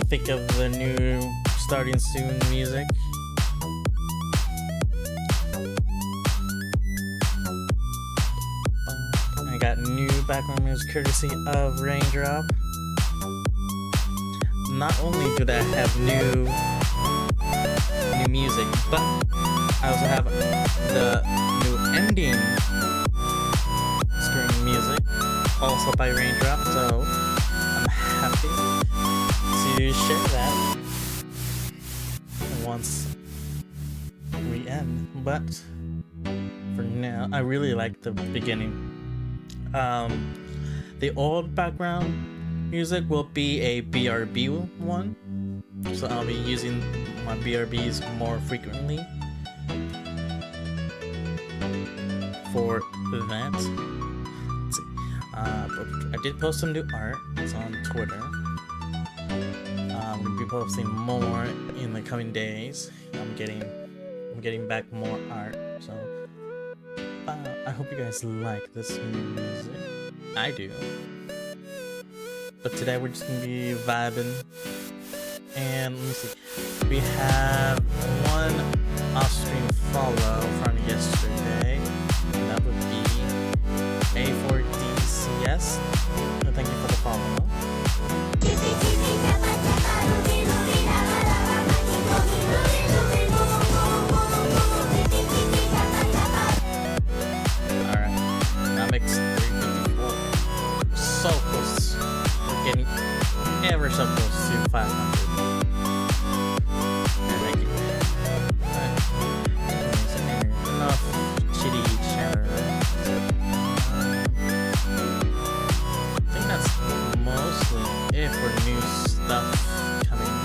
think of the new starting soon music. I got new background music courtesy of Raindrop. Not only do they have new music, but I also have the new ending screen music, also by Raindrop, so I'm happy to share that once we end. But for now, I really like the beginning. The old background music will be a BRB one, so I'll be using my BRBs more frequently for that. Let's see. I did post some new art. It's on Twitter. I'm gonna be posting more in the coming days. I'm getting back more art, so I hope you guys like this music. I do. But today we're just gonna be vibing. And let me see. We have one off-stream follow from yesterday. And that would be A4DCS. Thank you for the follow. So close. We're getting ever so close to 500. Enough shitty chatter. I think that's mostly it for new stuff coming.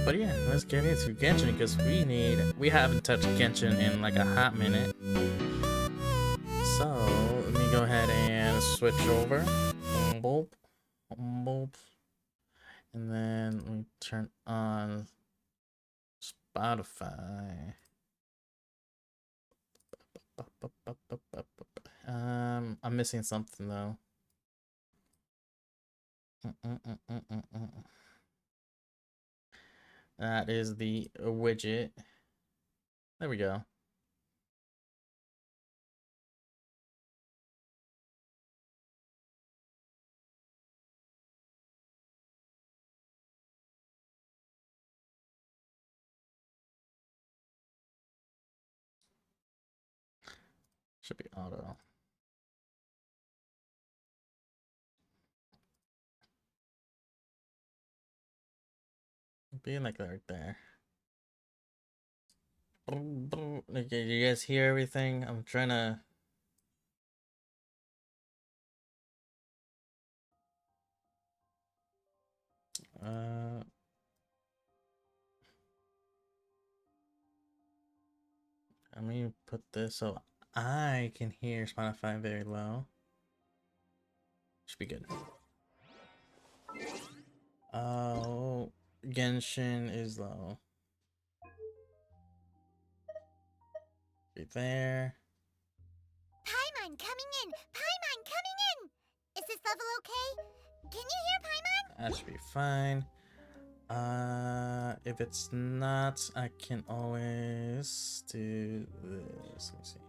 But yeah, let's get into Genshin because we haven't touched Genshin in like a hot minute. So let me go ahead and switch over. Boop, boop. And then let me turn on Spotify. I'm missing something though. That is the widget. There we go. Should be auto. Being like that right there. Okay, you guys hear everything? I'm trying to. Let me put this so I can hear Spotify very low. Should be good. Oh, Genshin is low. Right there. Paimon coming in! Paimon coming in! Is this level okay? Can you hear Paimon? That should be fine. If it's not, I can always do this. Let me see.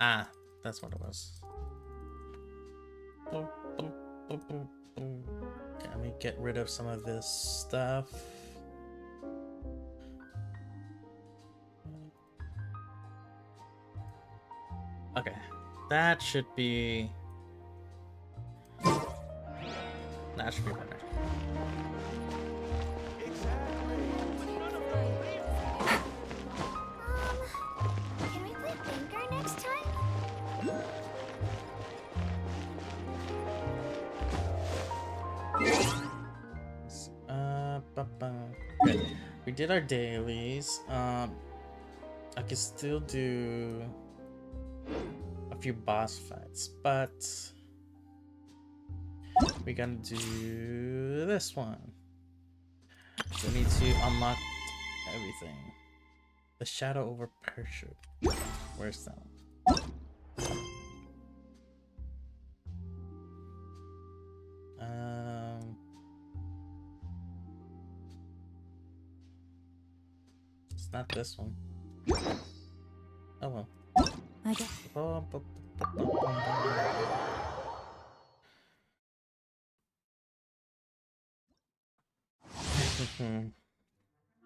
Ah, that's what it was. Okay, let me get rid of some of this stuff. Okay, that should be better. Can we play Banker next time? Okay. We did our dailies. I can still do a few boss fights, but we gotta do this one. So we need to unlock everything. The Shadow over Persia. Where's that one? It's not this one. Oh well. I guess.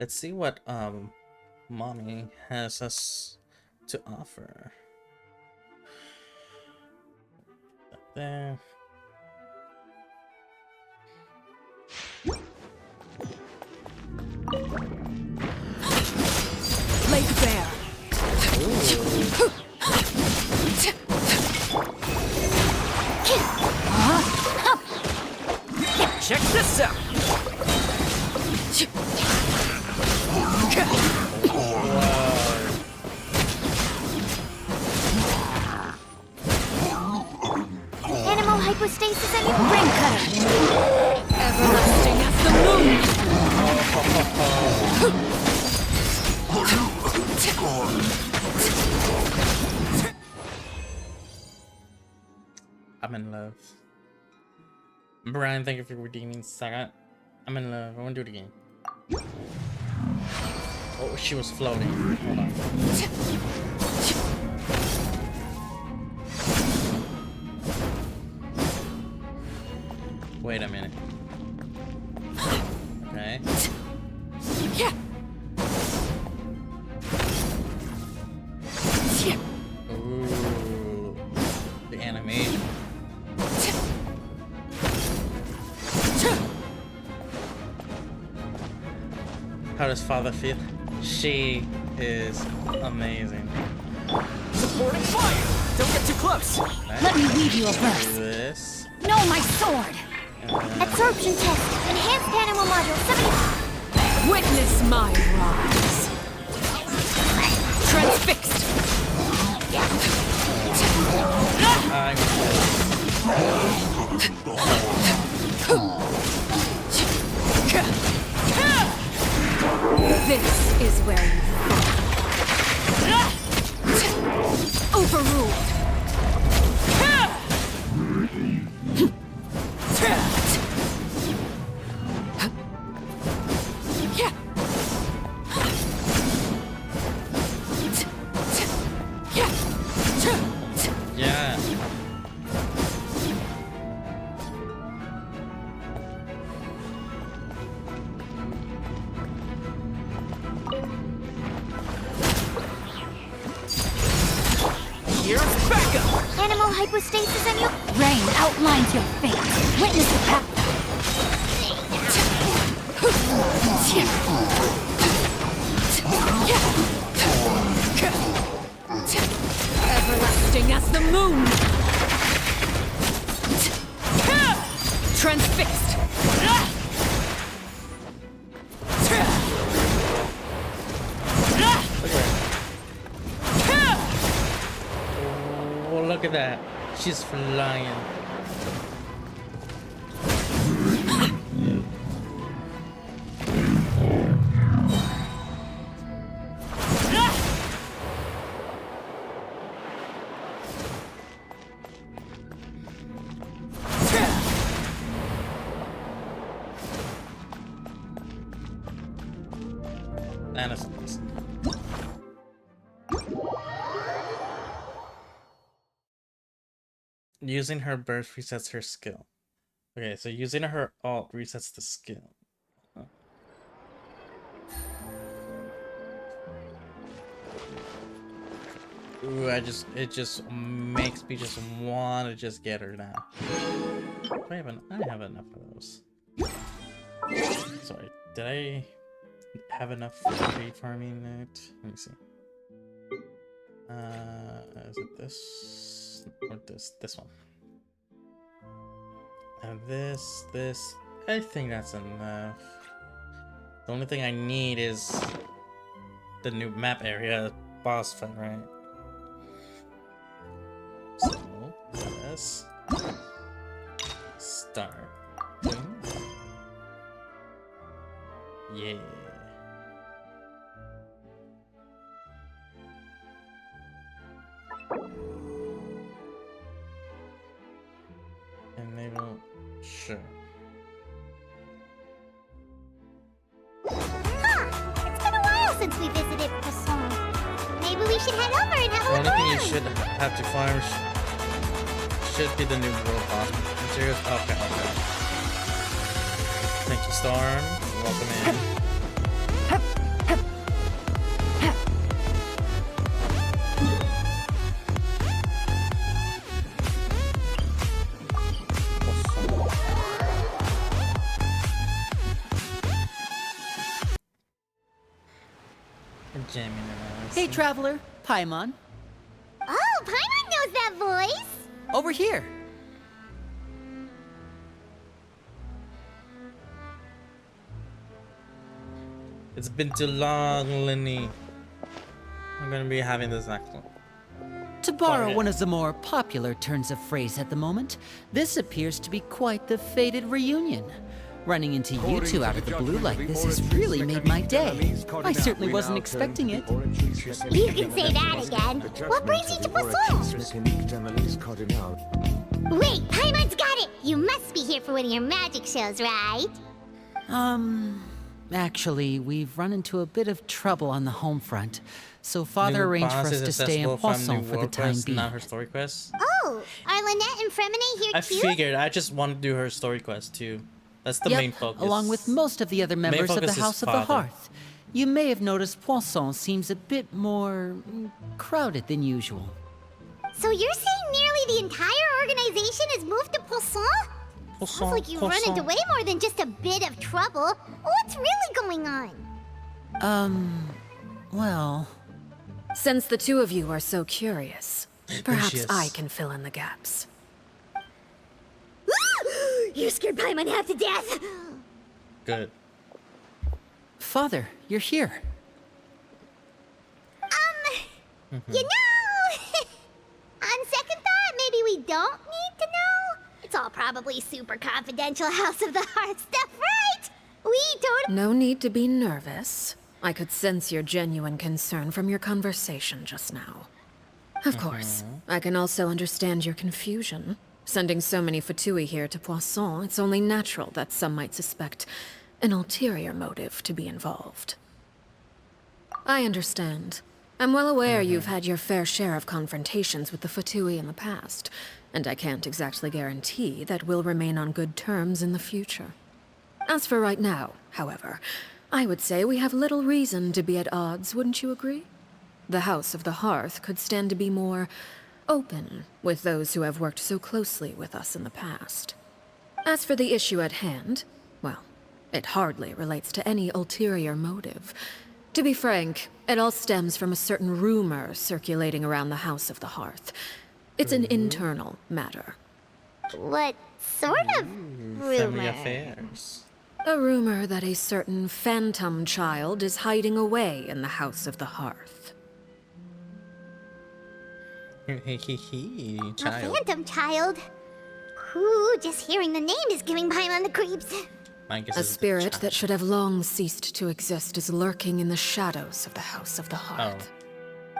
Let's see what mommy has us to offer. There. Lake Bear. Check this out. Animal hypostasis and you Ring cutter. Everlasting as the I'm in love. Brian, thank you for redeeming Saga. I'm in love. I want to do it again. Oh, she was floating. Hold on. Wait a minute. Okay. Yeah. Ooh. The animation. How does father feel? She is amazing. Supporting fire. Don't get too close. Let me weave you a Do verse. this. No, my sword. And then Absorption test. Enhanced animal module 70. Witness my rise. Transfixed. I'm This is where you fall. Overruled. yeah. Here's backup. Animal hypostasis and you. Rain outlines your fate. Witness the path. Everlasting as the moon. Transfixed. Oh, look at that. She's flying. And it's using her burst resets her skill. Okay, so using her alt resets the skill. Huh. Ooh, it just makes me just want to just get her now. I have enough of those. Sorry, did I have enough trade farming it? Let me see. Is it this or this one? And this. I think that's enough. The only thing I need is the new map area boss fight, right? So let's start. Yeah. Enable. Sure. Huh! It's been a while since we visited. started at Poisson. Maybe we should head over and have a The look only thing you around. should have to farm should be the new world boss materials. Okay. Thank you, Storm. Welcome in. Jamming around. Hey, traveler. Paimon. Oh, Paimon knows that voice. Over here. It's been too long, Lenny. I'm gonna be having this next one. To borrow Sorry. one of the more popular turns of phrase at the moment, this appears to be quite the fated reunion. Running into you two out of the blue like this has really made my day. I certainly wasn't expecting it. You can say that again. What brings you to Poisson? Wait, Paimon's got it. You must be here for one of your magic shows, right? Actually, we've run into a bit of trouble on the home front, so Father arranged for us to stay in Poisson for the time being. Not her story quest. Oh, are Lynette and Fremine here I too? figured. I just want to do her story quest too. That's the main focus. Along with most of the other members of the focus is House of the Father. Hearth. You may have noticed Poisson seems a bit more crowded than usual. So you're saying nearly the entire organization has moved to Poisson? Sounds like you've run into way more than just a bit of trouble. What's really going on? Well... Since the two of you are so curious, perhaps is. I can fill in the gaps. You scared Paimon half to death. Good. Father, you're here. You know, on second thought, maybe we don't need to know. It's all probably super confidential House of the Heart stuff, right? We totally... No need to be nervous. I could sense your genuine concern from your conversation just now. Of course, I can also understand your confusion. Sending so many Fatui here to Poisson, it's only natural that some might suspect an ulterior motive to be involved. I understand. I'm well aware you've had your fair share of confrontations with the Fatui in the past, and I can't exactly guarantee that we'll remain on good terms in the future. As for right now, however, I would say we have little reason to be at odds, wouldn't you agree? The House of the Hearth could stand to be more open with those who have worked so closely with us in the past. As for the issue at hand, well, it hardly relates to any ulterior motive. To be frank, it all stems from a certain rumor circulating around the House of the Hearth. It's an internal matter. What sort of Family rumor? affairs. A rumor that a certain phantom child is hiding away in the House of the Hearth. A Child. phantom child? Ooh, just hearing the name is giving Paimon the creeps. My guess A is spirit child. that should have long ceased to exist is lurking in the shadows of the House of the Hearth.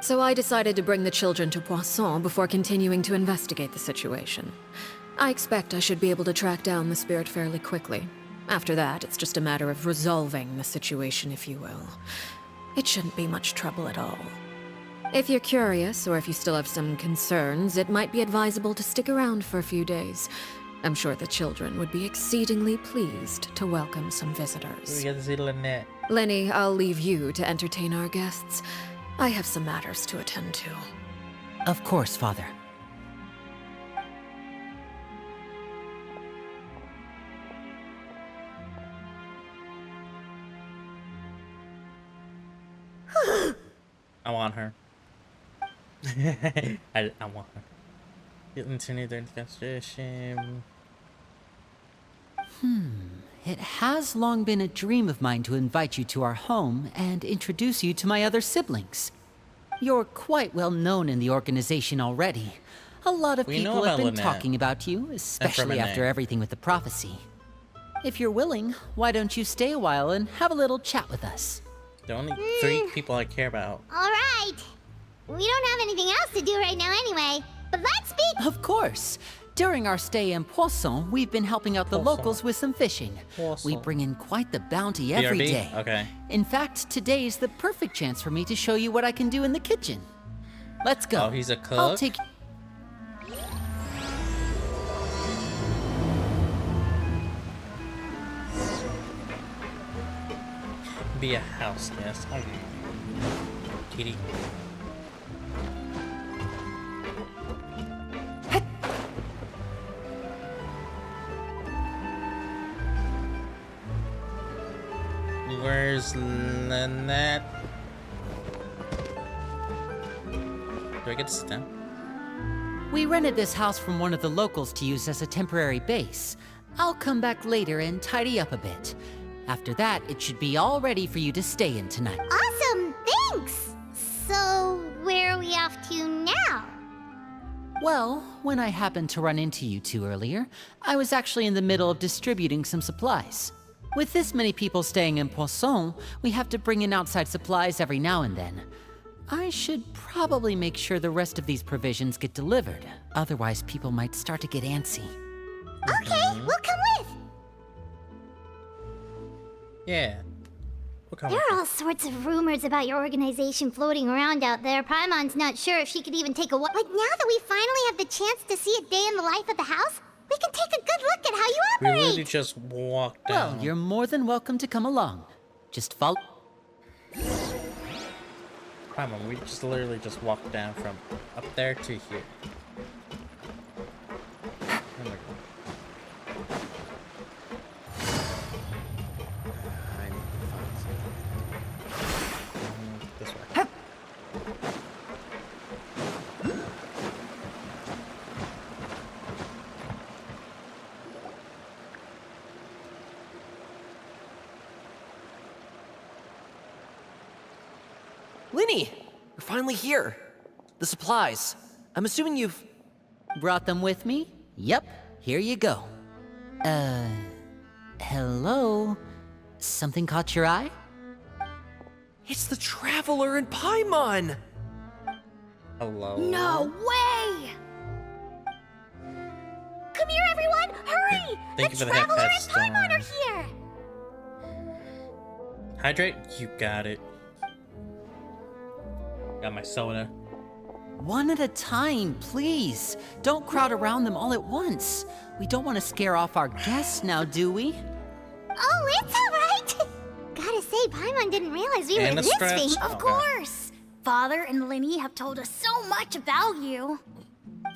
So I decided to bring the children to Poisson before continuing to investigate the situation. I expect I should be able to track down the spirit fairly quickly. After that, it's just a matter of resolving the situation, if you will. It shouldn't be much trouble at all. If you're curious, or if you still have some concerns, it might be advisable to stick around for a few days. I'm sure the children would be exceedingly pleased to welcome some We visitors. get to see Lynette. Lenny, I'll leave you to entertain our guests. I have some matters to attend to. Of course, Father. I want her. I want her. Get into the investigation. It has long been a dream of mine to invite you to our home and introduce you to my other siblings. You're quite well known in the organization already. A lot of We know people have about been Lynette. talking about you, especially Fremine. after everything with the prophecy. If you're willing, why don't you stay a while and have a little chat with us? The only 3 people I care about. All right. We don't have anything else to do right now anyway. But let's be... Of course. During our stay in Poisson, we've been helping out the Poisson. locals with some fishing. Poisson. We bring in quite the bounty every BRB? day. Okay. In fact, today's the perfect chance for me to show you what I can do in the kitchen. Let's go. Oh, he's a cook? I'll take... Be a house guest. Oh. Kitty. Where's Lynette? Do I get to sit down? We rented this house from one of the locals to use as a temporary base. I'll come back later and tidy up a bit. After that, it should be all ready for you to stay in tonight. Awesome, thanks! So, where are we off to now? Well, when I happened to run into you two earlier, I was actually in the middle of distributing some supplies. With this many people staying in Poisson, we have to bring in outside supplies every now and then. I should probably make sure the rest of these provisions get delivered. Otherwise, people might start to get antsy. Okay, we'll come with. Yeah. We'll come There with are all sorts of rumors about your organization floating around out there. Paimon's not sure if she could even take a walk. Like, now that we finally have the chance to see a day in the life of the house, we can take a good look at how you We operate. really just walked down. Well, you're more than welcome to come along. Just follow... Come on, we just literally just walked down from up there to here. Oh my God. I need to find something. This way. Linny, you're finally here. The supplies. I'm assuming you've... Brought them with me? Yep, here you go. Hello? Something caught your eye? It's the Traveler and Paimon! Hello. No way! Come here, everyone! Hurry! Thank you The for the head Traveler pet and Paimon are storm. here! Hydrate? You got it. Got my soda. One at a time, please. Don't crowd around them all at once. We don't want to scare off our guests now, do we? Oh, it's all right! Gotta say, Paimon didn't realize we And were a this stretch. famous. Oh, Of God. course! Father and Linny have told us so much about you.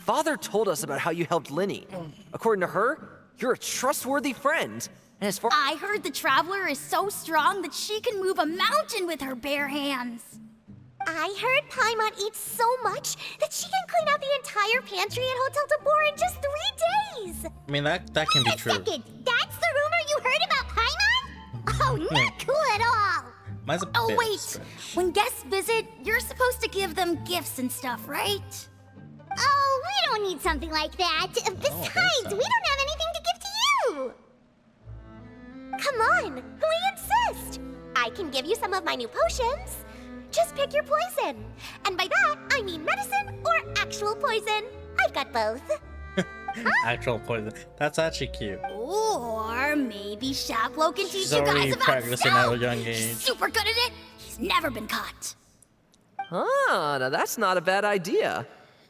Father told us about how you helped Linny. According to her, you're a trustworthy friend. And as far... I heard the Traveler is so strong that she can move a mountain with her bare hands. I heard Paimon eats so much that she can clean out the entire pantry at Hotel de Boer in just 3 days. I mean, that can be Wait a true. second, that's the rumor you heard about Paimon? Oh, not cool at all. Mine's a Oh bit wait, stretch. when guests visit, you're supposed to give them gifts and stuff, right? Oh, we don't need something like that. Besides, so. we don't have anything to give to you. Come on, we insist. I can give you some of my new potions. Just pick your poison. And by that, I mean medicine or actual poison. I've got both. Actual poison. That's actually cute. Or maybe Shaplo can teach She's you already guys about practicing at a stealth. young He's age. super good at it. He's never been caught. Ah, now that's not a bad idea.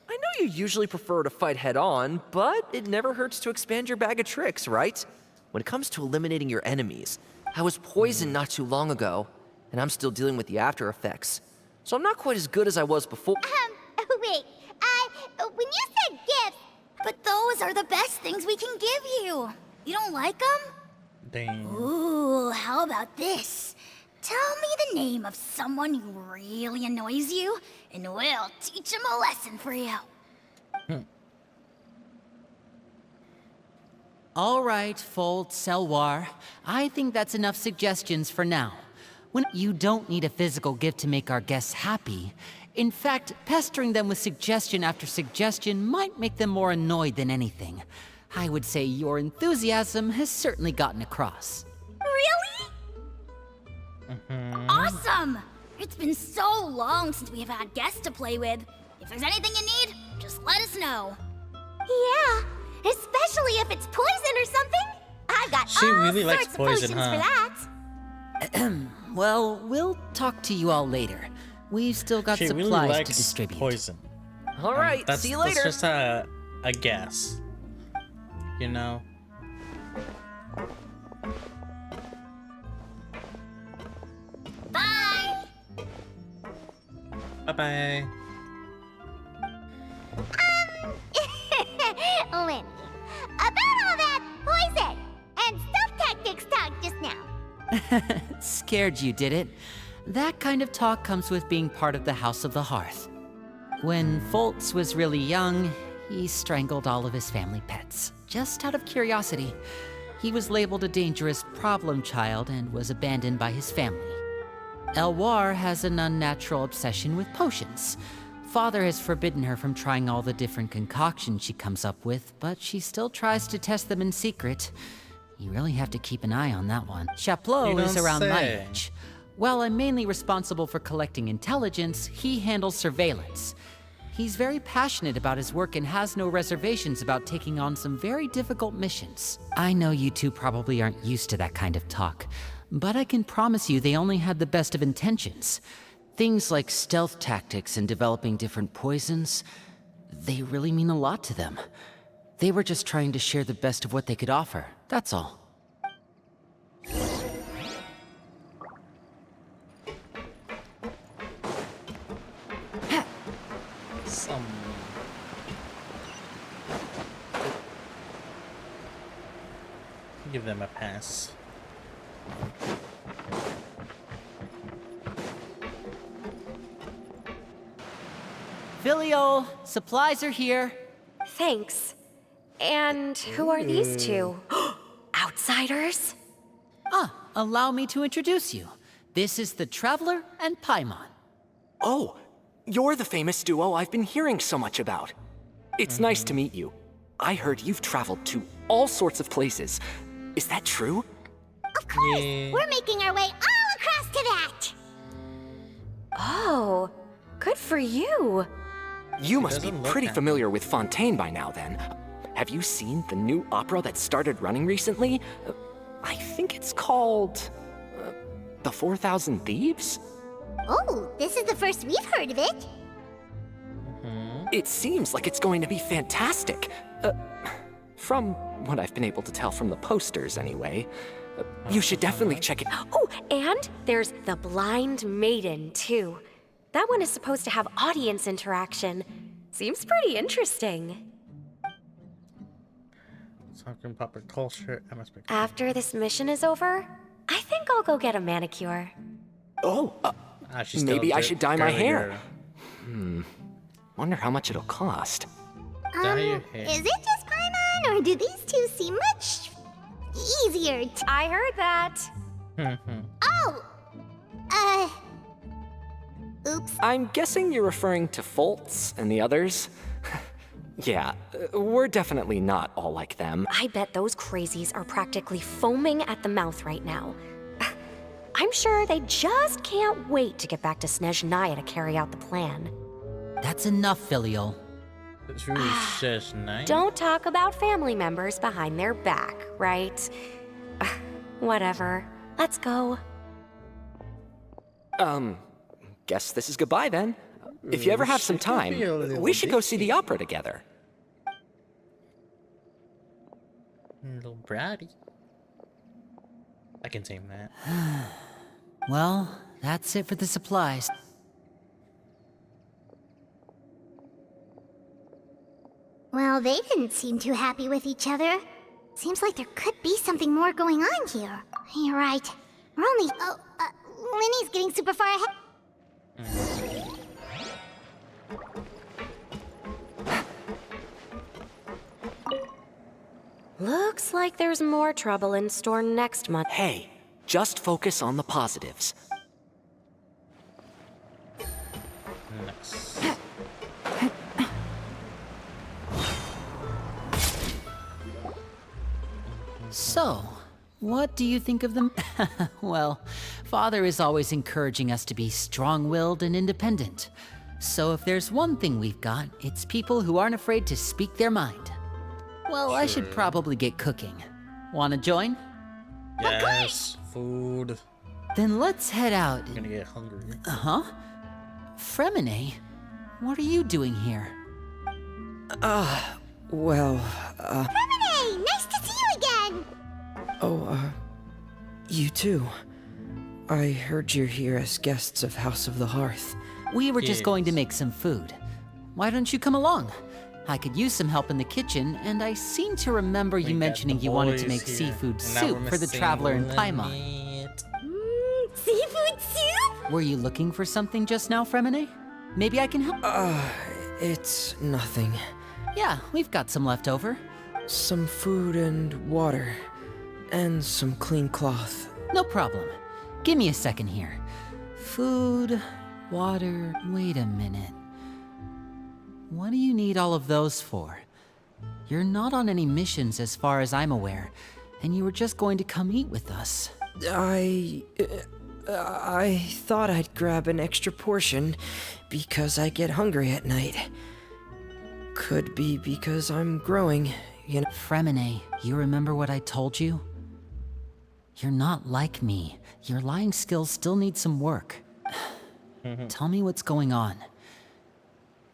I know you usually prefer to fight head-on, but it never hurts to expand your bag of tricks, right? When it comes to eliminating your enemies, I was poisoned not too long ago, and I'm still dealing with the after effects. So I'm not quite as good as I was before. Wait, when you said gifts, But those are the best things we can give you. You don't like them? Dang. Ooh, how about this? Tell me the name of someone who really annoys you, and we'll teach him a lesson for you. All right, Fold Selwar. I think that's enough suggestions for now. When you don't need a physical gift to make our guests happy. In fact, pestering them with suggestion after suggestion might make them more annoyed than anything. I would say your enthusiasm has certainly gotten across. Really? Awesome! It's been so long since we have had guests to play with. If there's anything you need, just let us know. Yeah, especially if it's poison or something. I've got She all really likes sorts poison, of potions huh? for that. Well, we'll talk to you all later. We've still got She supplies really to likes distribute. poison. All right, That's, see you that's later. just a guess. You know? Bye! Bye-bye. Lindy, about all that poison and stealth tactics talk just now. Scared you, did it? That kind of talk comes with being part of the House of the Hearth. When Foltz was really young, he strangled all of his family pets, just out of curiosity. He was labeled a dangerous problem child and was abandoned by his family. Elwar has an unnatural obsession with potions. Father has forbidden her from trying all the different concoctions she comes up with, but she still tries to test them in secret. You really have to keep an eye on that one. Chaplot You is don't around my say. age. While I'm mainly responsible for collecting intelligence, he handles surveillance. He's very passionate about his work and has no reservations about taking on some very difficult missions. I know you two probably aren't used to that kind of talk, but I can promise you they only had the best of intentions. Things like stealth tactics and developing different poisons, they really mean a lot to them. They were just trying to share the best of what they could offer, that's all. Some... Give them a pass. Filial, supplies are here. Thanks. And who are these two? Outsiders? Allow me to introduce you. This is the Traveler and Paimon. Oh, you're the famous duo I've been hearing so much about. It's nice to meet you. I heard you've traveled to all sorts of places. Is that true? Of course, Yeah. we're making our way all across to that. Oh, good for you. You must be doesn't look pretty happy. familiar with Fontaine by now, then. Have you seen the new opera that started running recently? I think it's called... The 4,000 Thieves? Oh, this is the first we've heard of it. It seems like it's going to be fantastic. From what I've been able to tell from the posters, anyway. You should definitely check it out. Oh, and there's the Blind Maiden, too. That one is supposed to have audience interaction. Seems pretty interesting. Talking proper culture, atmosphere. After this mission is over, I think I'll go get a manicure. Oh, She's still maybe I should dye my girly hair. girl. Wonder how much it'll cost. Dye your hair. Is it just Paimon, or do these two seem much easier to... I heard that. Oh! Oops. I'm guessing you're referring to Foltz and the others? Yeah, we're definitely not all like them. I bet those crazies are practically foaming at the mouth right now. I'm sure they just can't wait to get back to Snezhnaya to carry out the plan. That's enough, Filial. It's really just nice. Don't talk about family members behind their back, right? Whatever. Let's go. Guess this is goodbye then. If you ever have some time, be a little we should go see the opera together. Little bratty. I can tame that. Well, that's it for the supplies. Well, they didn't seem too happy with each other. Seems like there could be something more going on here. You're right. We're only... Oh, Linny's getting super far ahead. Looks like there's more trouble in store next month. Hey, just focus on the positives. Nice. So, what do you think of them? Well, Father is always encouraging us to be strong-willed and independent. So if there's one thing we've got, it's people who aren't afraid to speak their mind. Well, I should probably get cooking. Wanna join? Yes, food. Then let's head out. I'm gonna get hungry. Uh-huh. Fremine, what are you doing here? Well, Hey, nice to see you again! you too. I heard you're here as guests of House of the Hearth. We were just Yes. going to make some food. Why don't you come along? I could use some help in the kitchen, and I seem to remember you We got mentioning the you wanted to boys make here. seafood And now soup we're for the missing traveler in Paimon. Limit. Seafood soup? Were you looking for something just now, Fremine? Maybe I can help? It's nothing. Yeah, we've got some left over. Some food and water. And some clean cloth. No problem. Give me a second here. Food, water, wait a minute. What do you need all of those for? You're not on any missions as far as I'm aware, and you were just going to come eat with us. I thought I'd grab an extra portion because I get hungry at night. Could be because I'm growing, you know. Fremine, you remember what I told you? You're not like me. Your lying skills still need some work. Tell me what's going on.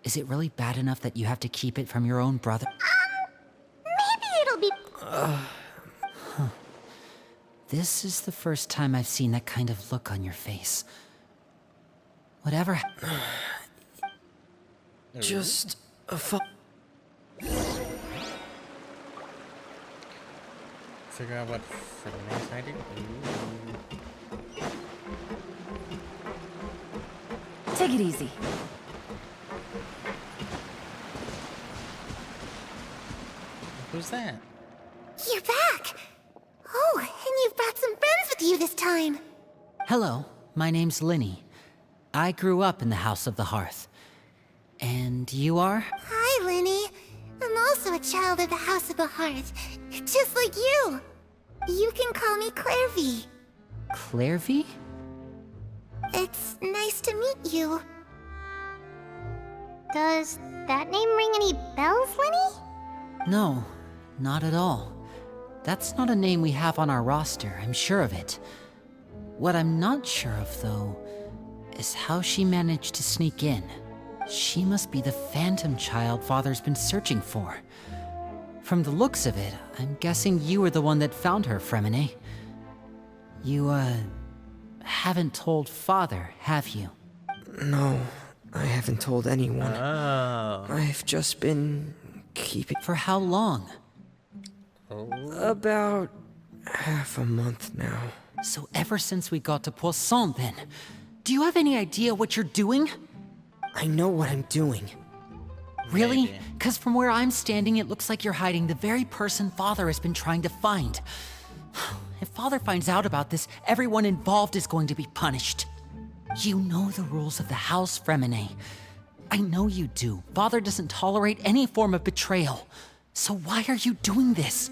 Is it really bad enough that you have to keep it from your own brother? Maybe it'll be. This is the first time I've seen that kind of look on your face. Whatever. Just a Figure out what Fremine's hiding. Take it easy. Who's that? You're back! Oh, and you've brought some friends with you this time. Hello, my name's Linny. I grew up in the House of the Hearth. And you are? Hi, Linny. I'm also a child of the House of the Hearth, just like you. You can call me Clairvy. Clairvy? It's nice to meet you. Does that name ring any bells, Linny? No, not at all. That's not a name we have on our roster, I'm sure of it. What I'm not sure of, though, is how she managed to sneak in. She must be the phantom child Father's been searching for. From the looks of it, I'm guessing you were the one that found her, Fremine. You, haven't told Father, have you? No, I haven't told anyone. Oh. I've just been keeping. For how long? About half a month now. So ever since we got to Poisson, then. Do you have any idea what you're doing? I know what I'm doing. Really? Maybe. Because from where I'm standing, it looks like you're hiding the very person Father has been trying to find. If Father finds out about this, everyone involved is going to be punished. You know the rules of the house, Fremine. I know you do. Father doesn't tolerate any form of betrayal. So why are you doing this?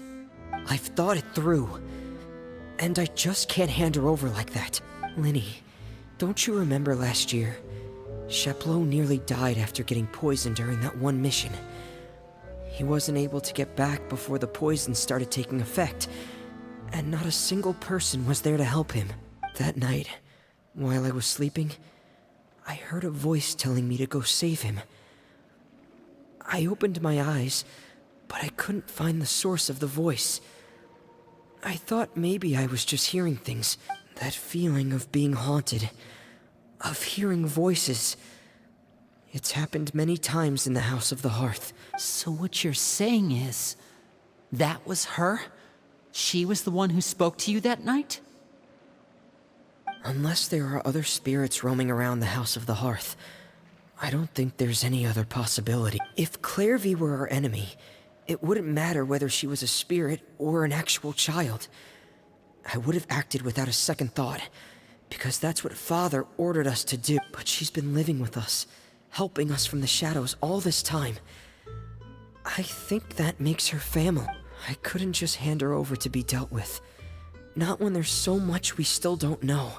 I've thought it through. And I just can't hand her over like that. Linny, don't you remember last year? Sheplo nearly died after getting poisoned during that one mission. He wasn't able to get back before the poison started taking effect, and not a single person was there to help him. That night, while I was sleeping, I heard a voice telling me to go save him. I opened my eyes, but I couldn't find the source of the voice. I thought maybe I was just hearing things. That feeling of being haunted, of hearing voices. It's happened many times in the House of the Hearth. So what you're saying is, that was her? She was the one who spoke to you that night? Unless there are other spirits roaming around the House of the Hearth, I don't think there's any other possibility. If Clairvy were our enemy, it wouldn't matter whether she was a spirit or an actual child. I would have acted without a second thought, because that's what Father ordered us to do. But she's been living with us, helping us from the shadows all this time. I think that makes her family. I couldn't just hand her over to be dealt with. Not when there's so much we still don't know.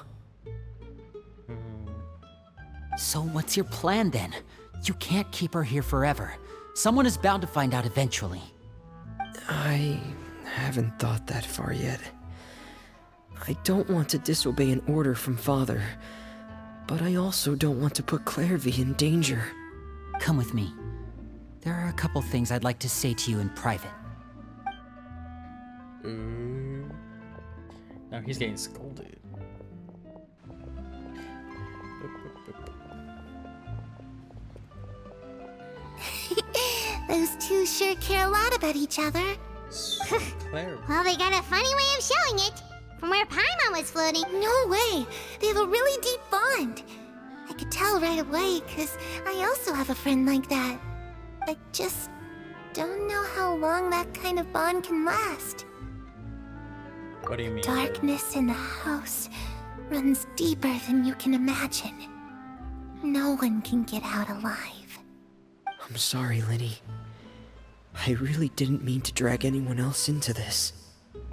So what's your plan then? You can't keep her here forever. Someone is bound to find out eventually. I haven't thought that far yet. I don't want to disobey an order from Father, but I also don't want to put Clairvy in danger. Come with me. There are a couple things I'd like to say to you in private. Ooh. Now he's getting scolded. Those two sure care a lot about each other. Claire. Well, they got a funny way of showing it. From where Paimon was floating. No way! They have a really deep bond. I could tell right away, because I also have a friend like that. I just don't know how long that kind of bond can last. What do you mean? Darkness in the house runs deeper than you can imagine. No one can get out alive. I'm sorry, Linny. I really didn't mean to drag anyone else into this.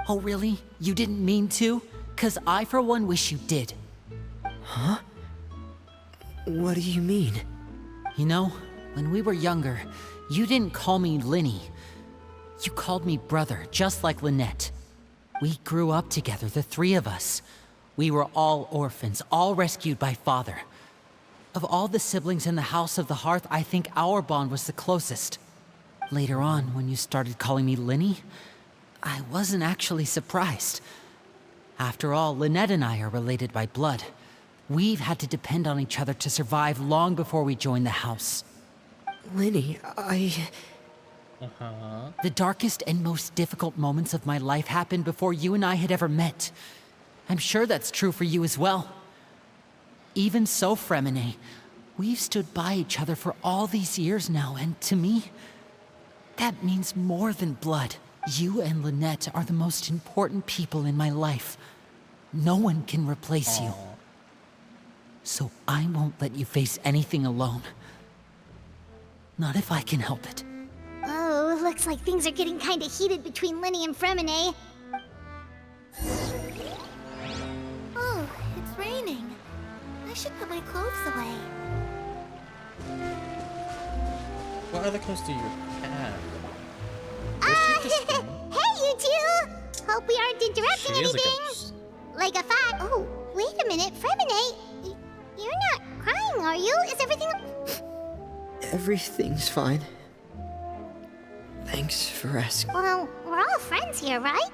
Oh really? You didn't mean to? 'Cause I for one wish you did. Huh? What do you mean? You know, when we were younger, you didn't call me Linny. You called me brother, just like Lynette. We grew up together, the three of us. We were all orphans, all rescued by Father. Of all the siblings in the House of the Hearth, I think our bond was the closest. Later on, when you started calling me Linny, I wasn't actually surprised. After all, Lynette and I are related by blood. We've had to depend on each other to survive long before we joined the house. Linny, The darkest and most difficult moments of my life happened before you and I had ever met. I'm sure that's true for you as well. Even so, Fremine, we've stood by each other for all these years now, and to me, that means more than blood. You and Lynette are the most important people in my life. No one can replace you. So I won't let you face anything alone. Not if I can help it. Oh, looks like things are getting kinda heated between Linny and Fremine. Oh, it's raining. I should put my clothes away. What other clothes do you have? Hey, you two! Hope we aren't interrupting She is a anything. ghost. Like a fact. Oh, wait a minute, Fremine. You're not crying, are you? Is everything... everything's fine. Thanks for asking. Well, we're all friends here, right?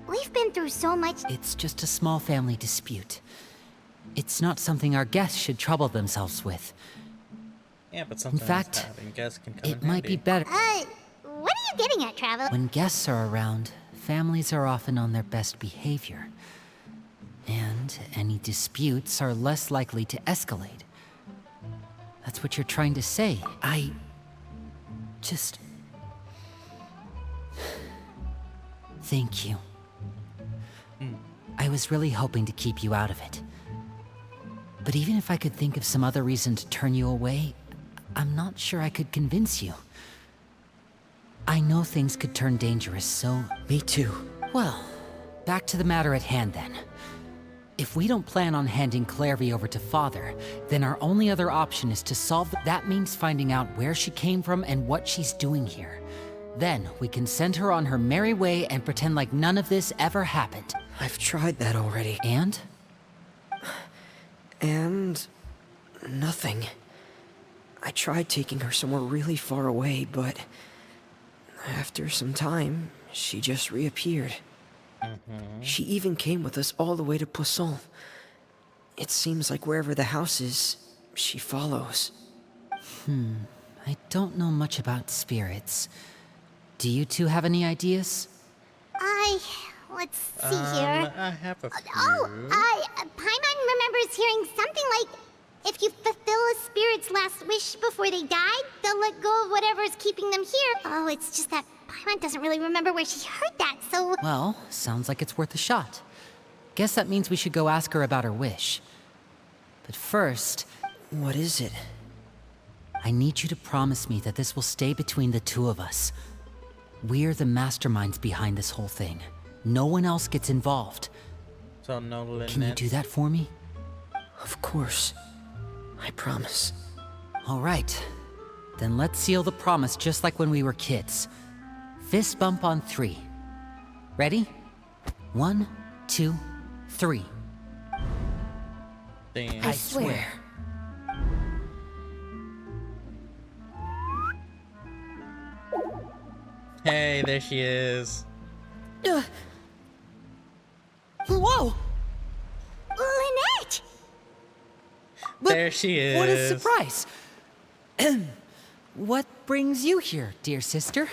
We've been through so much. It's just a small family dispute. It's not something our guests should trouble themselves with. Yeah, but In sometimes fact, having guests can come it in might be handy. better. What are you getting at, Travel? When guests are around, families are often on their best behavior. And any disputes are less likely to escalate. That's what you're trying to say. I just... Thank you. I was really hoping to keep you out of it. But even if I could think of some other reason to turn you away, I'm not sure I could convince you. I know things could turn dangerous, so... Me too. Well, back to the matter at hand then. If we don't plan on handing Clairvy over to Father, then our only other option is to solve that means finding out where she came from and what she's doing here. Then we can send her on her merry way and pretend like none of this ever happened. I've tried that already. And? And... nothing. I tried taking her somewhere really far away, but... after some time, she just reappeared. She even came with us all the way to Poisson. It seems like wherever the house is, she follows. I don't know much about spirits. Do you two have any ideas? Let's see here. I have a few. Paimon remembers hearing something like, if you fulfill a spirit's last wish before they died, they'll let go of whatever is keeping them here. Oh, it's just that Paimon doesn't really remember where she heard that, so... Well, sounds like it's worth a shot. Guess that means we should go ask her about her wish. But first, What is it? I need you to promise me that this will stay between the two of us. We're the masterminds behind this whole thing. No one else gets involved. So no Lynette. Can you do that for me? Of course. I promise. All right. Then let's seal the promise just like when we were kids. Fist bump on 3. Ready? 1, 2, 3. Damn. I swear. Hey, there she is. Whoa! Lynette! There she is. What a surprise! What brings you here, dear sister?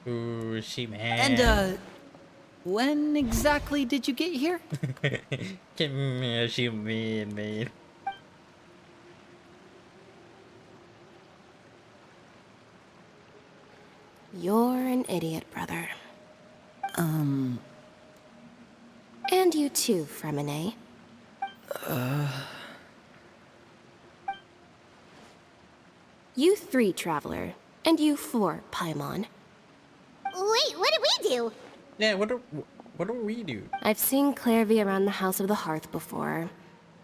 Ooh, she mad. And, when exactly did you get here? She mad. You're an idiot, brother. And you too, Fremine. You 3, Traveler. And you 4, Paimon. Wait, what did we do? Yeah, what do we do? I've seen Clairvy around the House of the Hearth before.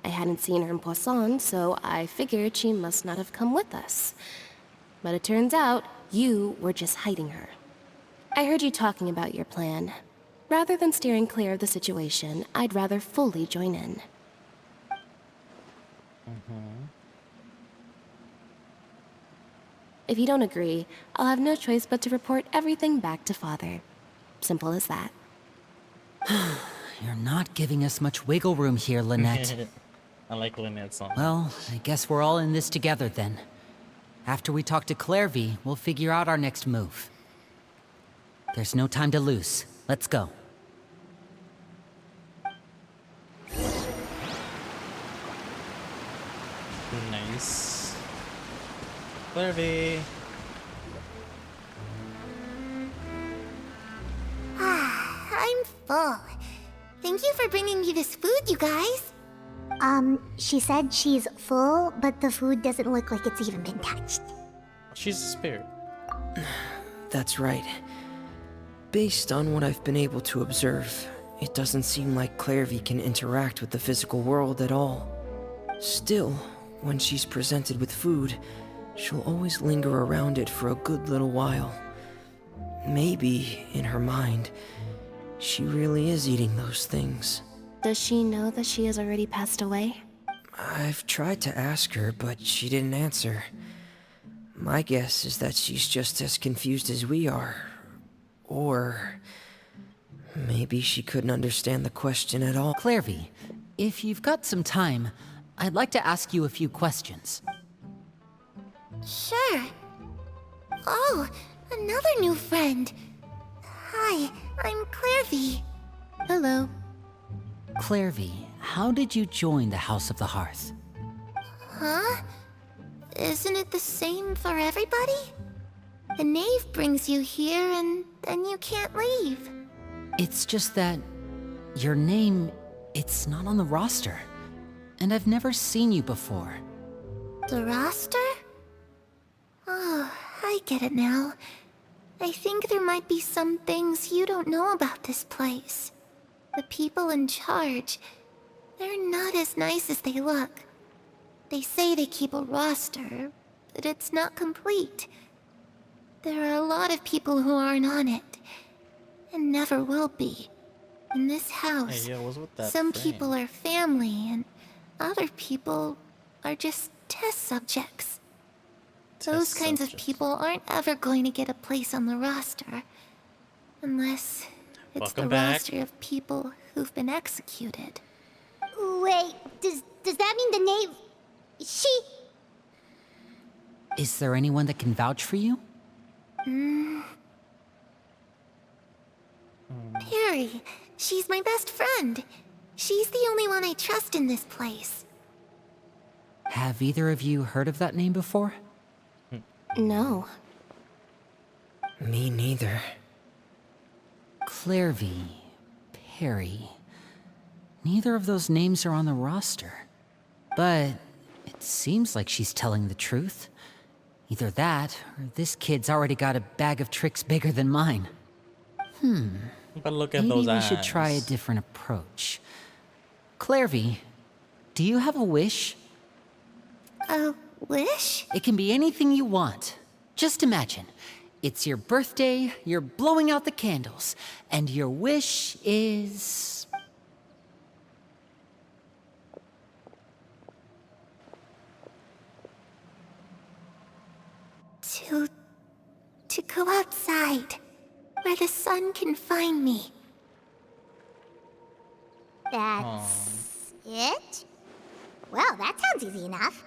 I hadn't seen her in Poisson, so I figured she must not have come with us. But it turns out, you were just hiding her. I heard you talking about your plan. Rather than steering clear of the situation, I'd rather fully join in. If you don't agree, I'll have no choice but to report everything back to Father. Simple as that. You're not giving us much wiggle room here, Lynette. I like Lynette's song. Well, I guess we're all in this together then. After we talk to Clairvy, we'll figure out our next move. There's no time to lose. Let's go. Nice. Clairvy. I'm full. Thank you for bringing me this food, you guys. She said she's full, but the food doesn't look like it's even been touched. She's a spirit. That's right. Based on what I've been able to observe, it doesn't seem like Clairvy can interact with the physical world at all. Still, when she's presented with food, she'll always linger around it for a good little while. Maybe, in her mind, she really is eating those things. Does she know that she has already passed away? I've tried to ask her, but she didn't answer. My guess is that she's just as confused as we are. Or maybe she couldn't understand the question at all. Clairvy, if you've got some time, I'd like to ask you a few questions. Sure. Oh, another new friend. Hi, I'm Clairvy. Hello. Clairvy, how did you join the House of the Hearth? Huh? Isn't it the same for everybody? The knave brings you here and then you can't leave. It's just that your name, it's not on the roster. And I've never seen you before. The roster? Oh, I get it now. I think there might be some things you don't know about this place. The people in charge, they're not as nice as they look. They say they keep a roster, but it's not complete. There are a lot of people who aren't on it, and never will be. In this house, Hey, yo, what's with that some frame? people are family, and other people are just test subjects. Those Test kinds of subjects. people aren't ever going to get a place on the roster. Unless it's Welcome the back. roster of people who've been executed. Wait, does that mean the knave... She... Is there anyone that can vouch for you? Perry, she's my best friend. She's the only one I trust in this place. Have either of you heard of that name before? No. Me neither. Clairvy, Perry. Neither of those names are on the roster. But it seems like she's telling the truth. Either that, or this kid's already got a bag of tricks bigger than mine. But look at Maybe those we eyes. should try a different approach. Clairvy, do you have a wish? A wish? It can be anything you want. Just imagine. It's your birthday, you're blowing out the candles, and your wish is... To go outside, where the sun can find me. That's it? Well, that sounds easy enough.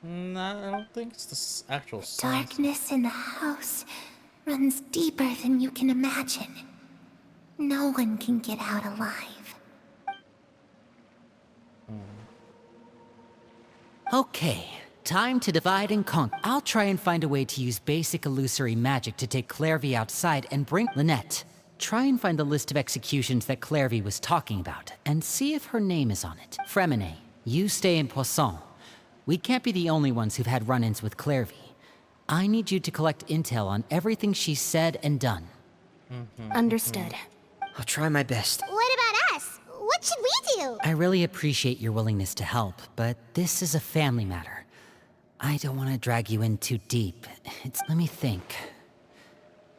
Nah, I don't think it's the actual science. Darkness in the house runs deeper than you can imagine. No one can get out alive. Okay, time to divide and conquer. I'll try and find a way to use basic illusory magic to take Clairvy outside and bring Lynette. Try and find the list of executions that Clairvy was talking about, and see if her name is on it. Fremine, you stay in Poisson. We can't be the only ones who've had run-ins with Clairvy. I need you to collect intel on everything she's said and done. Understood. I'll try my best. What about us? What should we do? I really appreciate your willingness to help, but this is a family matter. I don't want to drag you in too deep. Let me think.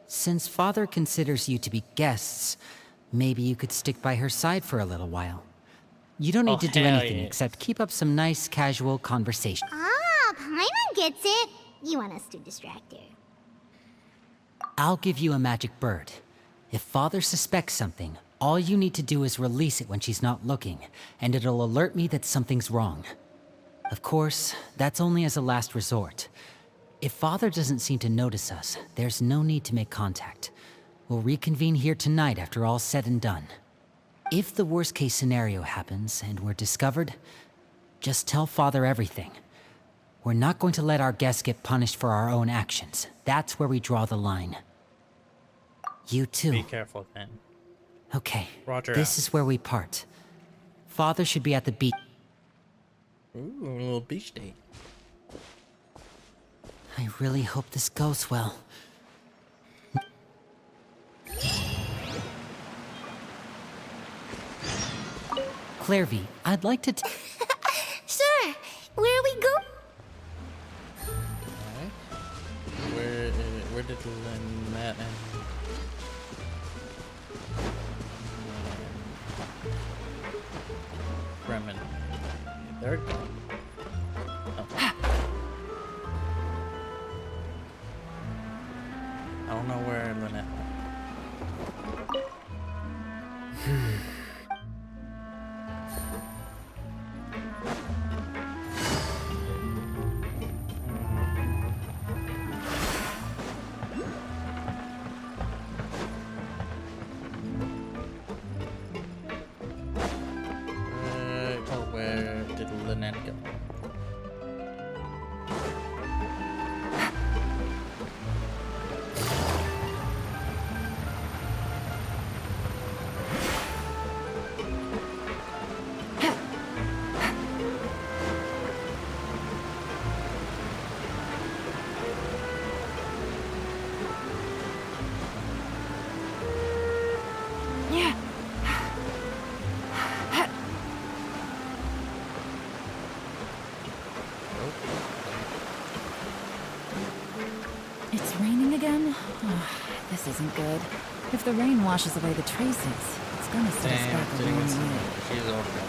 Since Father considers you to be guests, maybe you could stick by her side for a little while. You don't need to do hell anything yeah. except keep up some nice, casual conversation. Ah, Paimon gets it. You want us to distract her. I'll give you a magic bird. If Father suspects something, all you need to do is release it when she's not looking, and it'll alert me that something's wrong. Of course, that's only as a last resort. If Father doesn't seem to notice us, there's no need to make contact. We'll reconvene here tonight after all's said and done. If the worst-case scenario happens and we're discovered, just tell Father everything. We're not going to let our guests get punished for our own actions. That's where we draw the line. You too. Be careful, then. Okay, Roger this out. is where we part. Father should be at the beach. Ooh, a little beach date. I really hope this goes well. Clairvy, I'd like to Sure, where we go? Alright. Where did Lynette and... Bremen. They're gone. Oh. I don't know where Lynette went. Where did Lynette go? It's raining again? Oh, this isn't good. If the rain washes away the traces, it's gonna set us back a long way. She's over.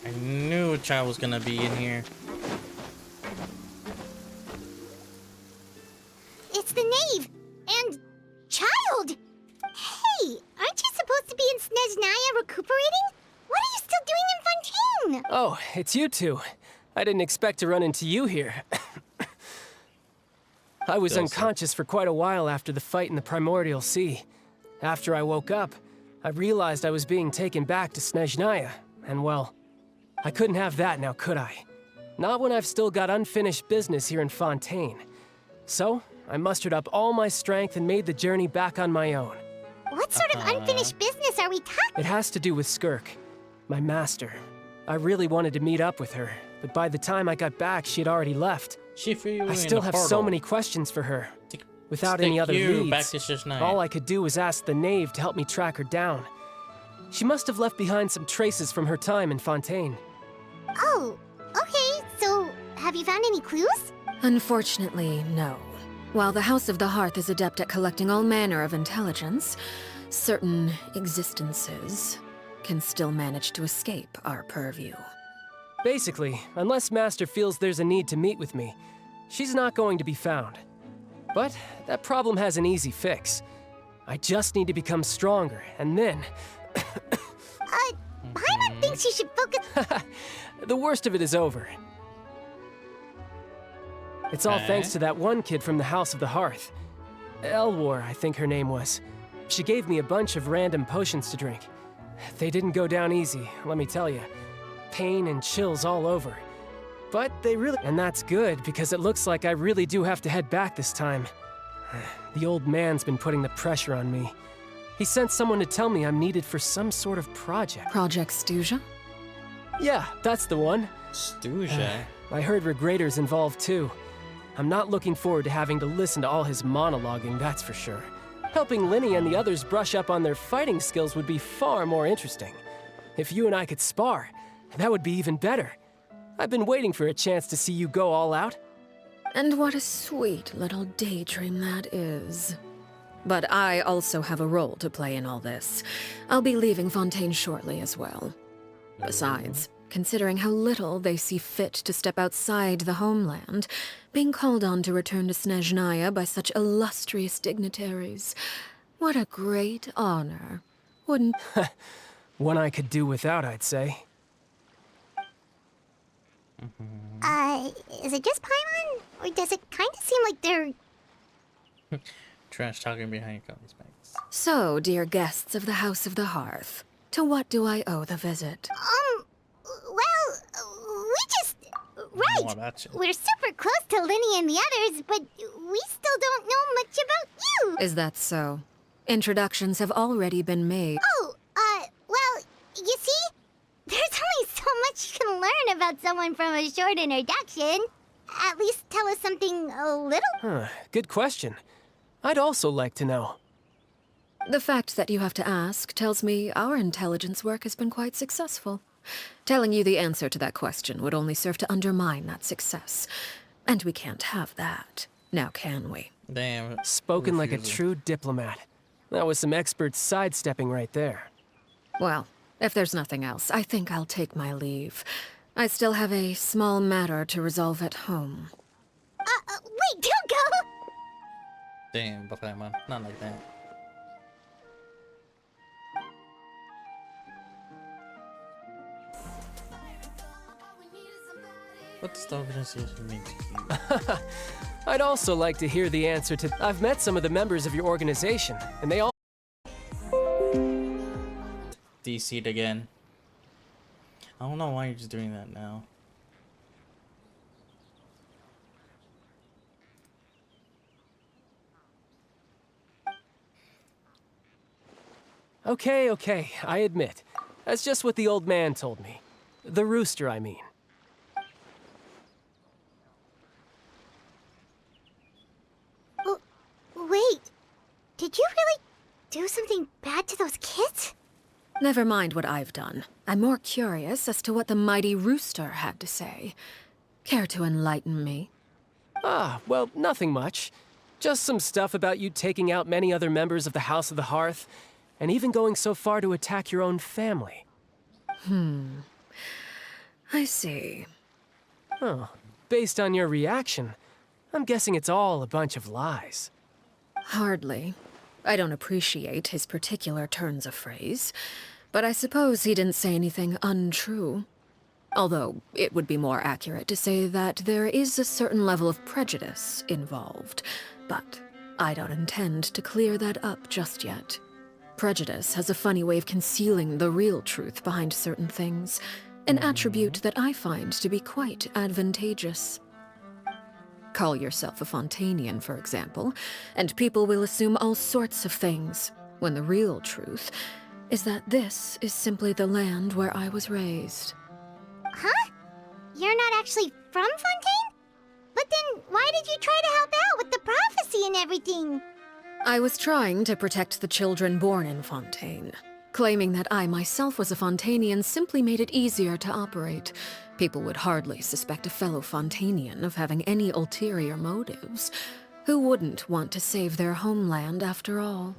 I knew a child was gonna be in here. It's the knave and child. Hey, aren't you supposed to be in Snezhnaya recuperating? What are you still doing in Fontaine? Oh, it's you two. I didn't expect to run into you here. I was unconscious for quite a while after the fight in the Primordial Sea. After I woke up, I realized I was being taken back to Snezhnaya, and well, I couldn't have that now, could I? Not when I've still got unfinished business here in Fontaine. So, I mustered up all my strength and made the journey back on my own. What sort of unfinished business are we talking? It has to do with Skirk, my master. I really wanted to meet up with her, but by the time I got back, she had already left. She threw you I in still the have so portal. many questions for her. Without Stick any other you back leads, to Shishnight. all I could do was ask the knave to help me track her down. She must have left behind some traces from her time in Fontaine. Oh, okay. So, have you found any clues? Unfortunately, no. While the House of the Hearth is adept at collecting all manner of intelligence, certain existences can still manage to escape our purview. Basically, unless Master feels there's a need to meet with me, she's not going to be found. But that problem has an easy fix. I just need to become stronger, and then... Paimon thinks you should focus... the worst of it is over. It's all Okay. thanks to that one kid from the House of the Hearth. Elwar, I think her name was. She gave me a bunch of random potions to drink. They didn't go down easy, let me tell you. Pain and chills all over. But they really... And that's good, because it looks like I really do have to head back this time. The old man's been putting the pressure on me. He sent someone to tell me I'm needed for some sort of project. Project Stuja? Yeah, that's the one. Stuja. I heard Regrator's involved too. I'm not looking forward to having to listen to all his monologuing, that's for sure. Helping Linny and the others brush up on their fighting skills would be far more interesting. If you and I could spar, that would be even better. I've been waiting for a chance to see you go all out. And what a sweet little daydream that is. But I also have a role to play in all this. I'll be leaving Fontaine shortly as well. Besides, considering how little they see fit to step outside the homeland, being called on to return to Snezhnaya by such illustrious dignitaries, what a great honor, wouldn't... One I could do without, I'd say. Is it just Paimon? Or does it kind of seem like they're... Trash talking behind your colleagues' backs. So, dear guests of the House of the Hearth, to what do I owe the visit? Well, we just... More Right! about you. We're super close to Linny and the others, but we still don't know much about you! Is that so? Introductions have already been made. Oh, well, you see? There's only so much you can learn about someone from a short introduction. At least tell us something a little... Good question. I'd also like to know. The fact that you have to ask tells me our intelligence work has been quite successful. Telling you the answer to that question would only serve to undermine that success. And we can't have that, now can we? Damn. Spoken like a refusal. true diplomat. That was some expert sidestepping right there. Well, if there's nothing else, I think I'll take my leave. I still have a small matter to resolve at home. Wait, don't go! Damn, Paimon. Not like that. What does the organization mean to you? I'd also like to hear the answer to... I've met some of the members of your organization, and they all... DC'd again. I don't know why you're just doing that now. Okay, I admit. That's just what the old man told me. The rooster, I mean. Wait, did you really do something bad to those kids? Never mind what I've done. I'm more curious as to what the mighty rooster had to say. Care to enlighten me? Well, nothing much. Just some stuff about you taking out many other members of the House of the Hearth, and even going so far to attack your own family. I see. Oh, based on your reaction, I'm guessing it's all a bunch of lies. Hardly. I don't appreciate his particular turns of phrase, but I suppose he didn't say anything untrue. Although, it would be more accurate to say that there is a certain level of prejudice involved, but I don't intend to clear that up just yet. Prejudice has a funny way of concealing the real truth behind certain things, an attribute that I find to be quite advantageous. Call yourself a Fontainian, for example, and people will assume all sorts of things. when the real truth is that this is simply the land where I was raised. Huh? You're not actually from Fontaine? But then why did you try to help out with the prophecy and everything? I was trying to protect the children born in Fontaine. Claiming that I myself was a Fontainian simply made it easier to operate. People would hardly suspect a fellow Fontainian of having any ulterior motives. Who wouldn't want to save their homeland after all?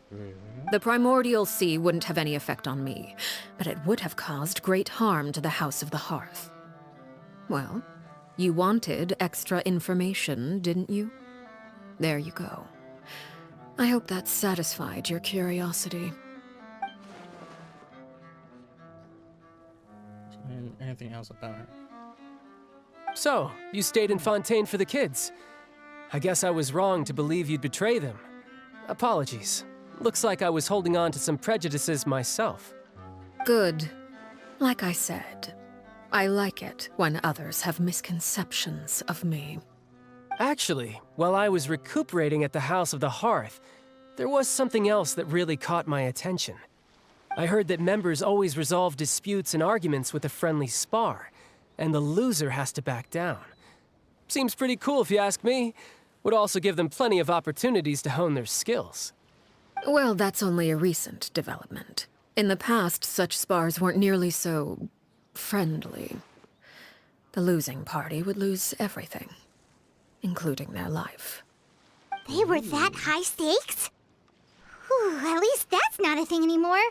The primordial sea wouldn't have any effect on me, but it would have caused great harm to the House of the Hearth. Well, you wanted extra information, didn't you? There you go. I hope that satisfied your curiosity. And anything else about her? So, you stayed in Fontaine for the kids. I guess I was wrong to believe you'd betray them. Apologies. Looks like I was holding on to some prejudices myself. Good. Like I said, I like it when others have misconceptions of me. Actually, while I was recuperating at the House of the Hearth, there was something else that really caught my attention. I heard that members always resolve disputes and arguments with a friendly spar, and the loser has to back down. Seems pretty cool if you ask me. Would also give them plenty of opportunities to hone their skills. Well, that's only a recent development. In the past, such spars weren't nearly so friendly. The losing party would lose everything, including their life. They were that high stakes? Whew, at least that's not a thing anymore.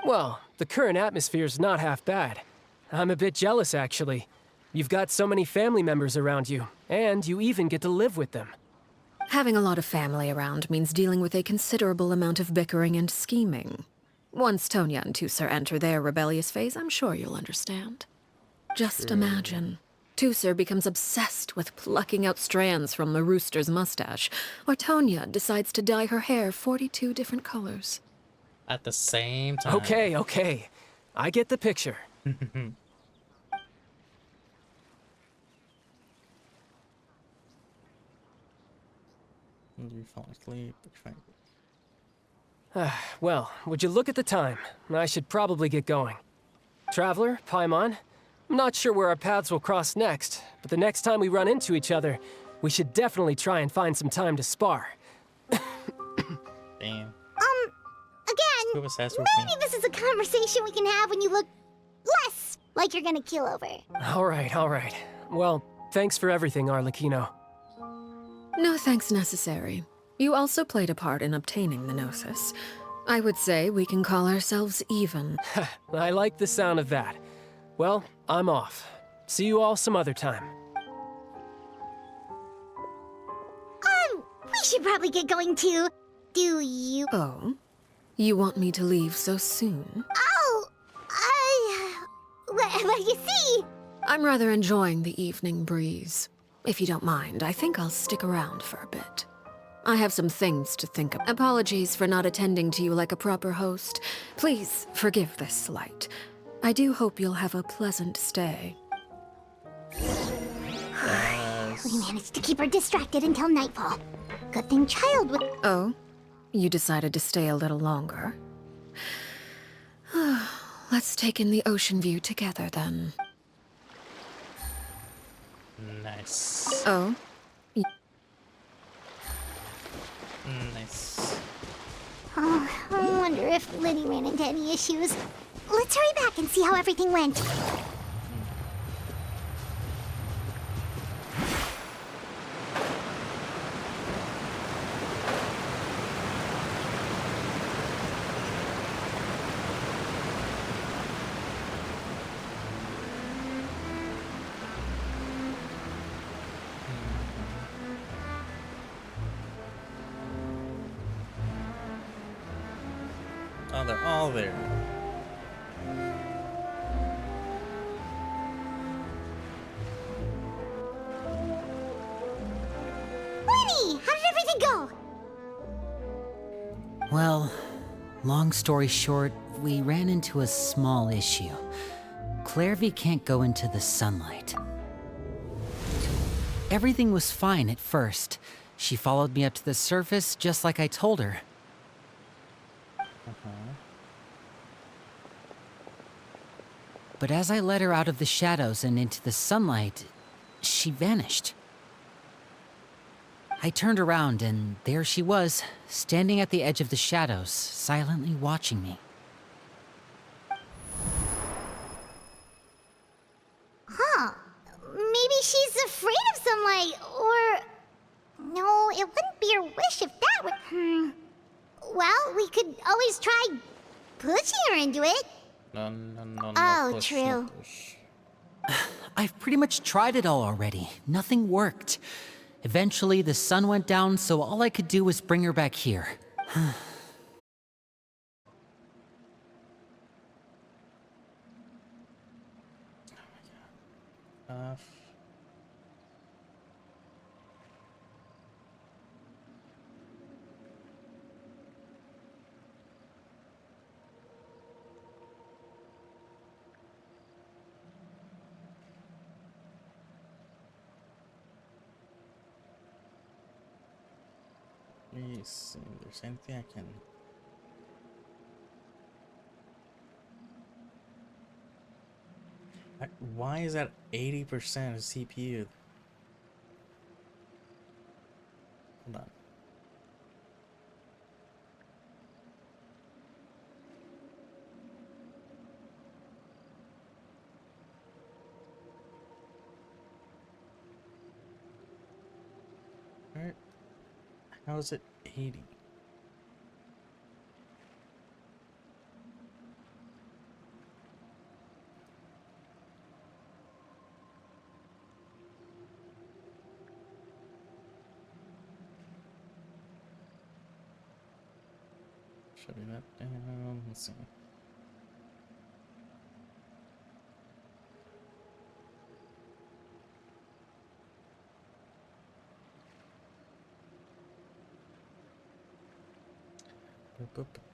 Well, the current atmosphere's not half bad. I'm a bit jealous, actually. You've got so many family members around you, and you even get to live with them. Having a lot of family around means dealing with a considerable amount of bickering and scheming. Once Tonya and Tusser enter their rebellious phase, I'm sure you'll understand. Just imagine. Tusser becomes obsessed with plucking out strands from the rooster's mustache, or Tonya decides to dye her hair 42 different colors. At the same time. Okay. I get the picture. You fall asleep. Well, would you look at the time? I should probably get going. Traveler, Paimon, I'm not sure where our paths will cross next, but the next time we run into each other, we should definitely try and find some time to spar. Damn. Again, Who was that with maybe me? this is a conversation we can have when you look less like you're gonna keel over. All right. Well, thanks for everything, Arlecchino. No thanks necessary. You also played a part in obtaining the Gnosis. I would say we can call ourselves even. I like the sound of that. Well, I'm off. See you all some other time. We should probably get going too. Do you? Oh? You want me to leave so soon? Oh, well, you see. I'm rather enjoying the evening breeze. If you don't mind, I think I'll stick around for a bit. I have some things to think of. Apologies for not attending to you like a proper host. Please forgive this slight. I do hope you'll have a pleasant stay. We managed to keep her distracted until nightfall. Good thing Child was. Oh? You decided to stay a little longer? Let's take in the ocean view together, then. Nice. Oh? Nice. Oh, I wonder if Liddy ran into any issues. Let's hurry back and see how everything went. Oh, they're all there. Liddy, how did everything go? Well, long story short, we ran into a small issue. Clairvy can't go into the sunlight. Everything was fine at first. She followed me up to the surface just like I told her. But as I led her out of the shadows and into the sunlight, she vanished. I turned around and there she was, standing at the edge of the shadows, silently watching me. Huh. Maybe she's afraid of sunlight, or... No, it wouldn't be her wish if that were... Well, we could always try pushing her into it. No, Oh, push, true. no push. I've pretty much tried it all already. Nothing worked. Eventually, the sun went down, so all I could do was bring her back here. Uh, Let me see if there's anything I can. Why is that 80% of CPU? Hold on. Where? How is it 80? Shutting that down. Let's see.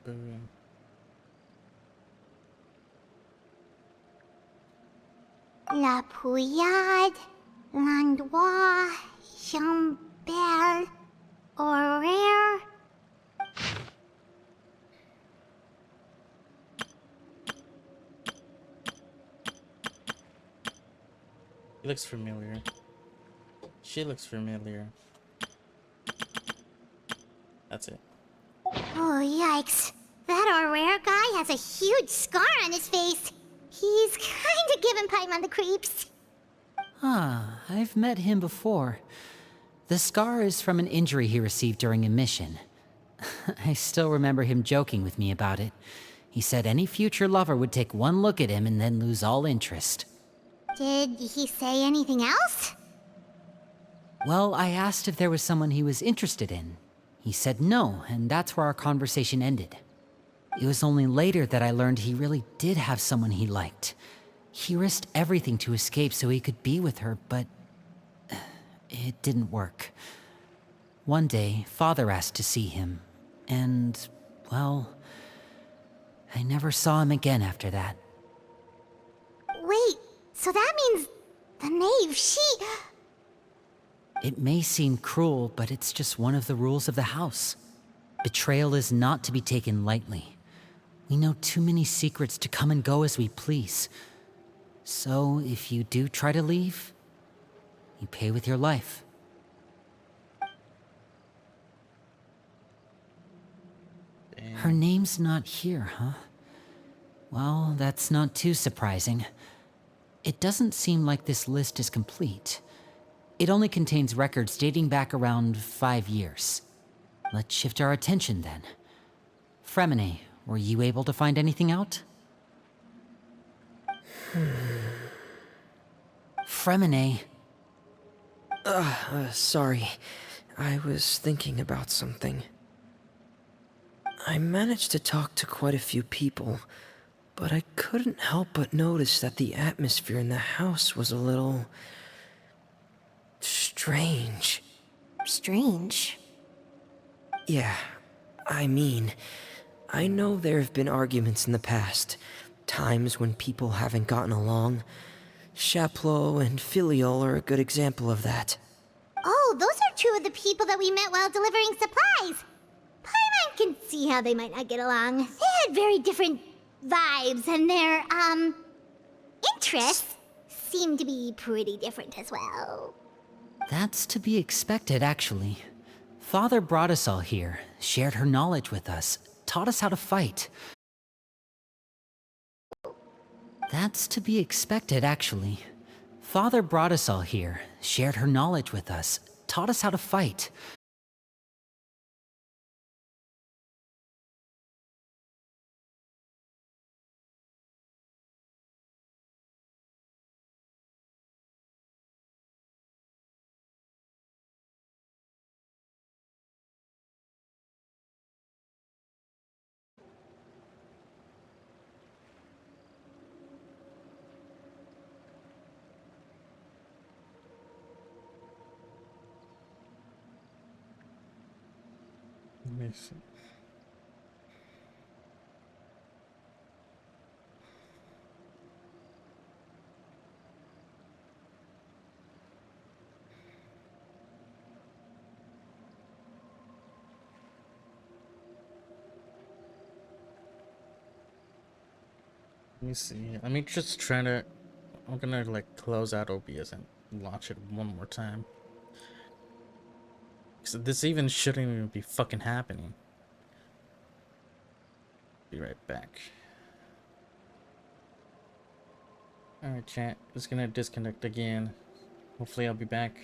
Boom. La Pouillade, l'endroit, Chambel, horaire. He looks familiar. She looks familiar. That's it. Oh, yikes. That horaire guy has a huge scar on his face. He's kinda giving Paimon the creeps. I've met him before. The scar is from an injury he received during a mission. I still remember him joking with me about it. He said any future lover would take one look at him and then lose all interest. Did he say anything else? Well, I asked if there was someone he was interested in. He said no, and that's where our conversation ended. It was only later that I learned he really did have someone he liked. He risked everything to escape so he could be with her, but it didn't work. One day, Father asked to see him, and, well, I never saw him again after that. Wait, so that means the knave, she... It may seem cruel, but it's just one of the rules of the house. Betrayal is not to be taken lightly. We know too many secrets to come and go as we please. So, if you do try to leave, you pay with your life. Damn. Her name's not here, huh? Well, that's not too surprising. It doesn't seem like this list is complete. It only contains records dating back around 5 years. Let's shift our attention then. Fremine, were you able to find anything out? Fremine. Sorry. I was thinking about something. I managed to talk to quite a few people, but I couldn't help but notice that the atmosphere in the house was a little... strange. Strange. Yeah, I mean, I know there have been arguments in the past, times when people haven't gotten along. Chaplot and Filial are a good example of that. Oh, those are two of the people that we met while delivering supplies. Paimon can see how they might not get along. They had very different vibes, and their, interests seem to be pretty different as well. That's to be expected, actually. Father brought us all here, shared her knowledge with us, taught us how to fight. That's to be expected, actually. Father brought us all here, shared her knowledge with us, taught us how to fight. Let me see. Let me see. Let me just try to. I'm gonna like close out OBS and launch it one more time. So this even shouldn't even be fucking happening. Be right back. Alright, chat. Just gonna disconnect again. Hopefully I'll be back.